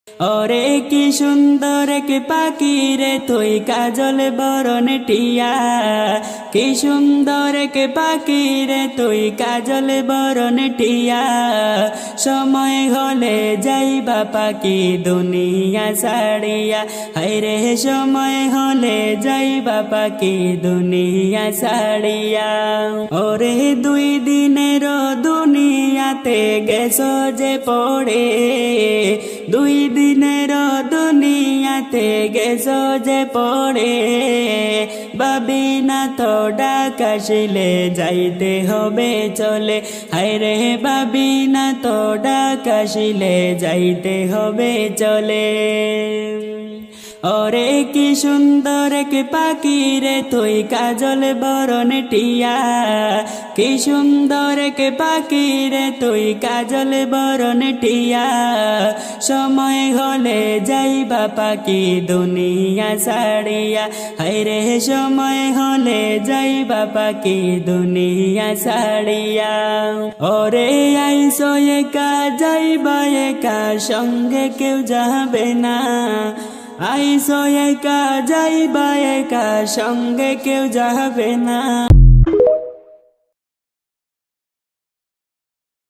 ওরে কি সুন্দর কে পাখি রে তুই কাজল বরণ টিয়া, কি সুন্দর কে পাখি রে তুই কাজল বরণ টিয়া। সময় হলে যাইবা পাখি দুনিয়া ছাড়িয়া, হায়রে সময় হলে যাইবা পাখি দুনিয়া ছাড়িয়া। ওরে দুই দিনের দুনিয়াতে গেছো যে পড়ে, দুই দিনের দুনিয়াতে গেছো যে পড়ে। ভাবি না তো ডাক আসিলে যাইতে হবে চলে, হায়রে ভাবি না তো ডাক আসিলে যাইতে হবে চলে। ওরে কি সুন্দর কে পাখি রে তুই কাজল বরণ টিয়া, কি সুন্দর কে পাখি রে তুই কাজল বরণ টিয়া। সময় হলে যাইবা পাখি দুনিয়া ছাড়িয়া, হায়রে সময় হলে যাইবা পাখি দুনিয়া ছাড়িয়া। ওরে আইসো একা যাইবা একা, সঙ্গে কেউ যাবে না। আইসো একা যাইবা একা, সঙ্গে কেউ যাবে না।